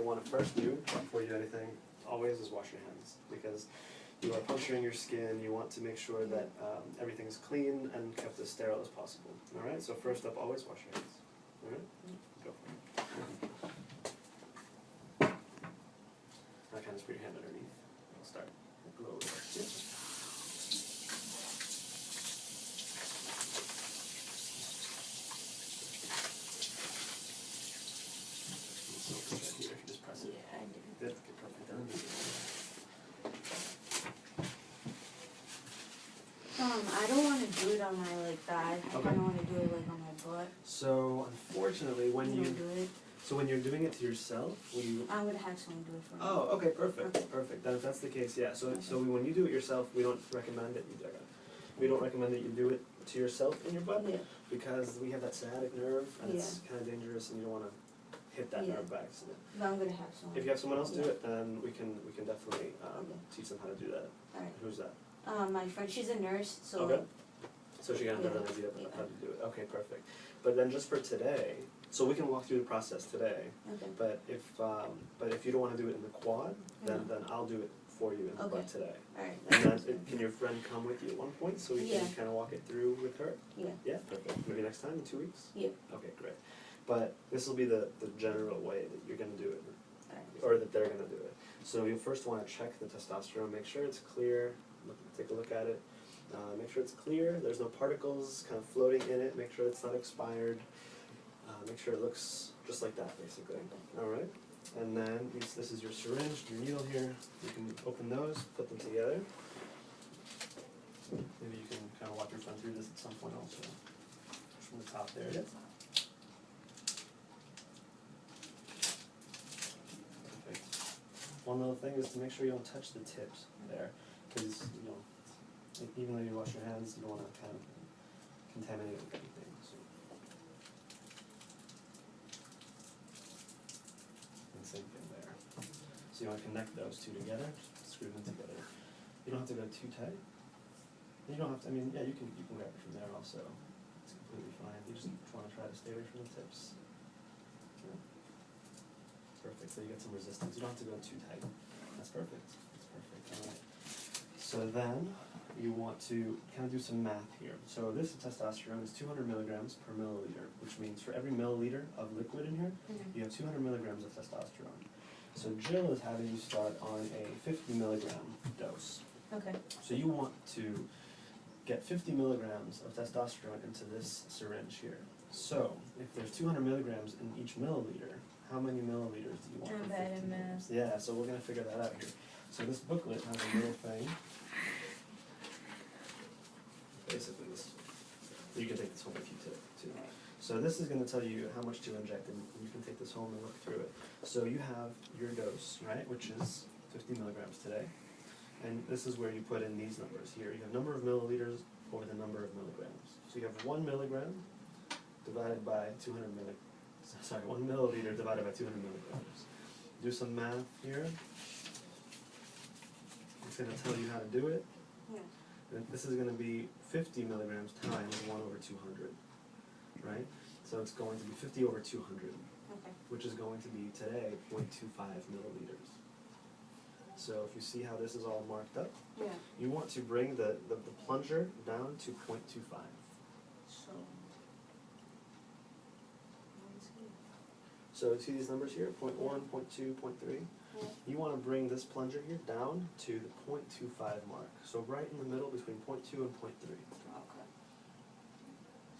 you'll want to first do, before you do anything, always is wash your hands. Because you are puncturing your skin, you want to make sure that everything is clean and kept as sterile as possible. Alright, so first up, always wash your hands. Alright? Go for it. Now kind of just put your hand underneath. I'll start a little bit. Yeah. So it's right here, if you just press it. Yeah, I did. Good, okay, perfect. I don't want to do it on my like thigh. I Okay. kind of want to do it like on my butt. So unfortunately, when You you don't do it. so when you're doing it to yourself, I'm gonna have someone do it for me. oh, okay, perfect, perfect. Then if that's the case, yeah. So when you do it yourself, we don't recommend that you do it. We don't recommend that you do it to yourself in your butt Yeah. because we have that sciatic nerve and it's Yeah. kind of dangerous, and you don't want to hit that Yeah. nerve by accident. But I'm gonna have someone. If you have someone else do Yeah. it, then we can definitely Okay. teach them how to do that. Alright. Who's that? My friend, she's a nurse, so Okay. So she kind of has an idea of how to do it. Okay, perfect. But then just for today, so we can walk through the process today. okay. But if you don't want to do it in the quad, then I'll do it for you in the butt Okay. today. Alright. And then can your friend come with you at one point so we can Yeah. kind of walk it through with her? Yeah. Yeah, perfect. Maybe next time in 2 weeks. Yeah. Okay, great. But this will be the general way that you're gonna do it, Alright. or that they're gonna do it. So you'll first want to check the testosterone, make sure it's clear. Take a look at it. Make sure it's clear. There's no particles kind of floating in it. Make sure it's not expired. Make sure it looks just like that, basically. All right. And then this is your syringe, your needle here. You can open those, put them together. Maybe you can kind of walk your friend through this at some point also. From the top there. Yep. Perfect. One little thing is to make sure you don't touch the tips there, because even though you wash your hands, you don't want to kind of contaminate with anything. And same thing there. So you want to connect those two together, screw them together. You don't have to go too tight. You don't have to. I mean, yeah, you can grab it from there also. It's completely fine. You just want to try to stay away from the tips. Yeah. Perfect. So you get some resistance. You don't have to go too tight. That's perfect. That's perfect. All right. So then you want to kind of do some math here. So this testosterone is 200 milligrams per milliliter, which means for every milliliter of liquid in here, you have 200 milligrams of testosterone. So Jill is having you start on a 50 milligram dose. Okay. So you want to get 50 milligrams of testosterone into this syringe here. So if there's 200 milligrams in each milliliter, how many milliliters do you want? I'm for bad 50 at math. milligrams? Yeah, so we're going to figure that out here. So this booklet has a little thing. Basically, you can take this home if you too. So this is going to tell you how much to inject, and you can take this home and look through it. So you have your dose, right, which is 50 milligrams today. And this is where you put in these numbers here. You have number of milliliters over the number of milligrams. So you have 1 milligram divided by 200 sorry, 1 milliliter divided by 200 milligrams. Do some math here. It's going to tell you how to do it. Yeah. And this is going to be 50 milligrams times 1 over 200, right? So it's going to be 50 over 200, Okay. which is going to be today 0.25 milliliters. So if you see how this is all marked up, Yeah. you want to bring the plunger down to 0.25. So. So see these numbers here, 0.1, 0.2, 0.3? Yeah. You want to bring this plunger here down to the 0.25 mark. So right in the middle between 0.2 and 0.3. Okay.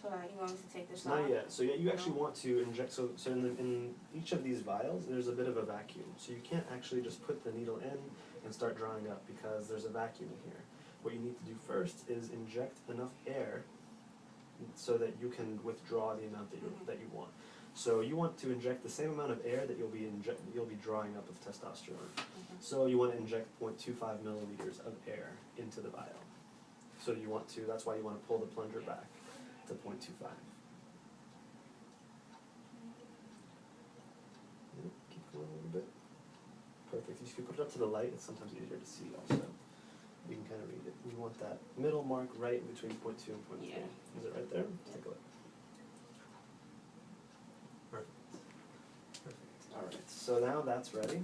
So you want me to take this Not off? yet. So yeah, you actually want to inject. So in each of these vials, there's a bit of a vacuum. So you can't actually just put the needle in and start drawing up because there's a vacuum in here. What you need to do first is inject enough air so that you can withdraw the amount that you want. So you want to inject the same amount of air that you'll be drawing up of testosterone. Okay. So you want to inject 0.25 milliliters of air into the vial. So you want to. That's why you want to pull the plunger back to 0.25. Yeah, keep going a little bit. Perfect. If you put it up to the light, it's sometimes easier to see also. You can kind of read it. You want that middle mark right between 0.2 and 0.3. Yeah. Is it right there? Take a look. Perfect. Perfect. All right. So now that's ready.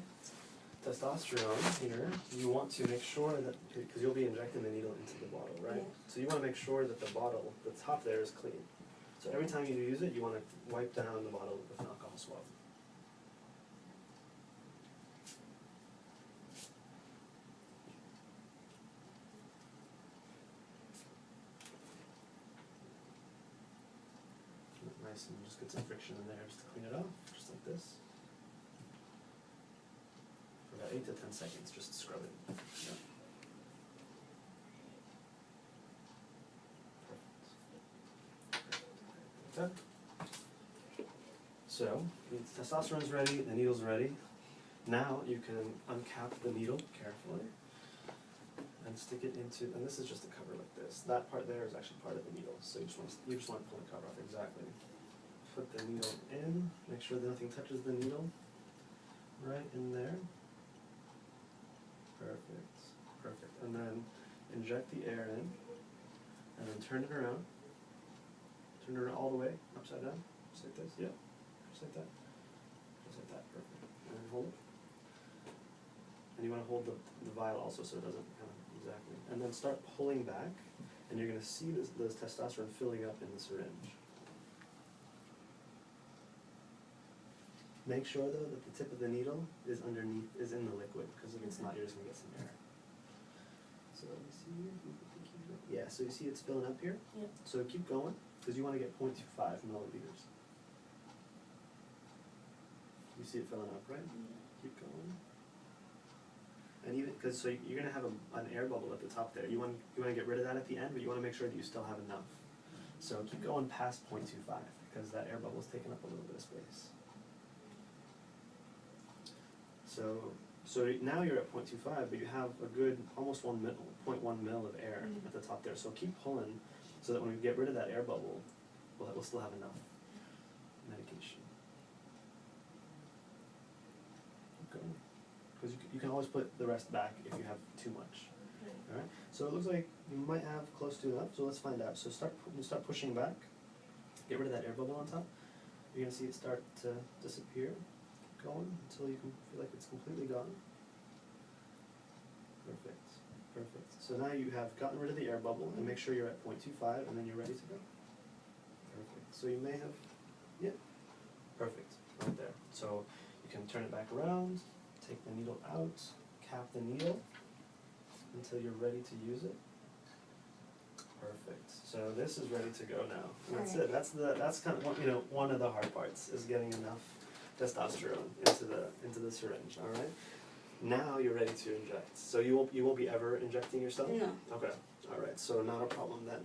Testosterone here, you want to make sure that, because you'll be injecting the needle into the bottle, right? Yeah. So you want to make sure that the bottle, the top there is clean. So every time you use it, you want to wipe down the bottle with an alcohol swab. Nice, and just get some friction in there just to clean it off, just like this. For about 8 to 10 seconds, just scrub it. Yeah. Perfect. Okay. So, the testosterone's ready, the needle's ready. Now you can uncap the needle carefully and stick it into, and this is just a cover like this. That part there is actually part of the needle, so you just want to pull the cover off, exactly. Put the needle in, make sure that nothing touches the needle. Right in there. Perfect, perfect. And then inject the air in, and then turn it around. Turn it around all the way, upside down, just like this, yeah. Just like that. Just like that, perfect. And then hold it. And you want to hold the vial also so it doesn't exactly. And then start pulling back, and you're going to see this testosterone filling up in the syringe. Make sure though that the tip of the needle is underneath, is in the liquid, because if it's not, you're just going to get some air. So let me see here. Yeah, so you see it's filling up here? Yeah. So keep going, because you want to get 0.25 milliliters. You see it filling up, right? Yeah. Keep going. And even, because so you're going to have an air bubble at the top there. You want to get rid of that at the end, but you want to make sure that you still have enough. So keep going past 0.25, because that air bubble is taking up a little bit of space. So now you're at 0.25, but you have a good almost 0.1 mil of air at the top there. So keep pulling, so that when we get rid of that air bubble, we'll still have enough medication. Okay, because you can always put the rest back if you have too much. All right. So it looks like you might have close to enough. So let's find out. So start pushing back. Get rid of that air bubble on top. You're gonna see it start to disappear. Going until you can feel like it's completely gone. Perfect, perfect. So now you have gotten rid of the air bubble, and make sure you're at 0.25, and then you're ready to go. Perfect. So you may have, yeah, perfect, right there. So you can turn it back around, take the needle out, cap the needle until you're ready to use it. Perfect. So this is ready to go now. And that's it. That's kind of one of the hard parts is getting enough testosterone into the syringe. All right. Now you're ready to inject. So you won't be ever injecting yourself? No. Okay. All right. So not a problem then.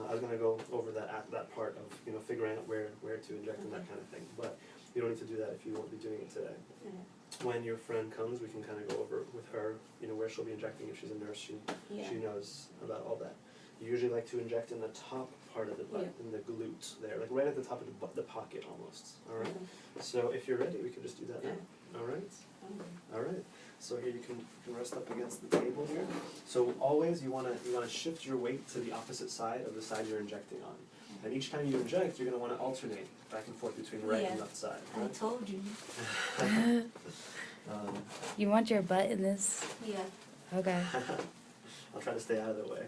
I was gonna go over that part of figuring out where to inject and that kind of thing. But you don't need to do that if you won't be doing it today. Okay. When your friend comes, we can kind of go over with her, where she'll be injecting. If she's a nurse, she knows about all that. You usually like to inject in the top part of the butt, in the glute there, like right at the top of the pocket almost. All right. So if you're ready, we can just do that now. All right. All right. So here you can rest up against the table here. So always you wanna shift your weight to the opposite side of the side you're injecting on. And each time you inject, you're gonna want to alternate back and forth between right and left side. Right? I told you. You want your butt in this? Yeah. Okay. I'll try to stay out of the way.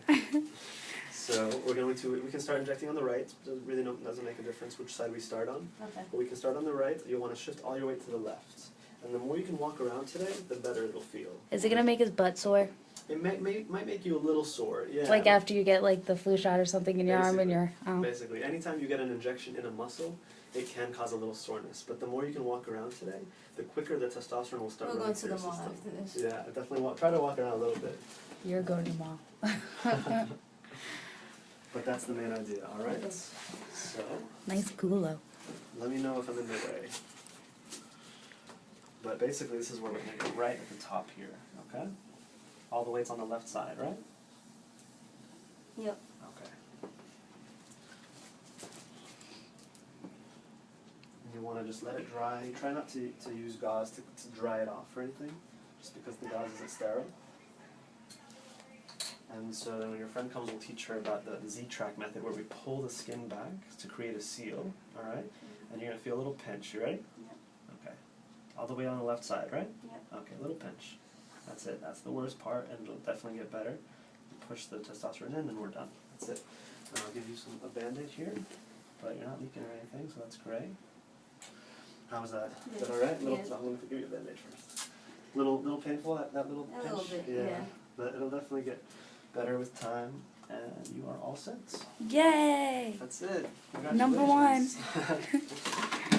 So we can start injecting on the right. Doesn't make a difference which side we start on. Okay. But we can start on the right. You'll want to shift all your weight to the left. And the more you can walk around today, the better it'll feel. Is it gonna make his butt sore? It might make you a little sore, yeah. Like after you get like the flu shot or something in your arm and your Basically, anytime you get an injection in a muscle, it can cause a little soreness. But the more you can walk around today, the quicker the testosterone will start We'll go running to through the your mall system. after this. Yeah, definitely try to walk around a little bit. You're going to the mall. But that's the main idea, all right? Okay. So, Nice culo. let me know if I'm in the way. But basically, this is where we're going to go, right at the top here, okay? All the weight's on the left side, right? Yep. Okay. And you want to just let it dry. Try not to use gauze to dry it off or anything, just because the gauze isn't sterile. And so then when your friend comes, we'll teach her about the Z-track method, where we pull the skin back to create a seal, all right? And you're going to feel a little pinch. You ready? Okay. All the way on the left side, right? Yep. Okay, little pinch. That's it. That's the worst part, and it'll definitely get better. You push the testosterone in, and we're done. That's it. And I'll give you a Band-Aid here, but you're not leaking or anything, so that's great. How was that? Is that all right? Little, Yes. I'm going to give you a Band-Aid first. Little painful, that little A pinch? little bit, yeah. But it'll definitely get better with time, and you are all set. Yay! That's it. Number one. Congratulations.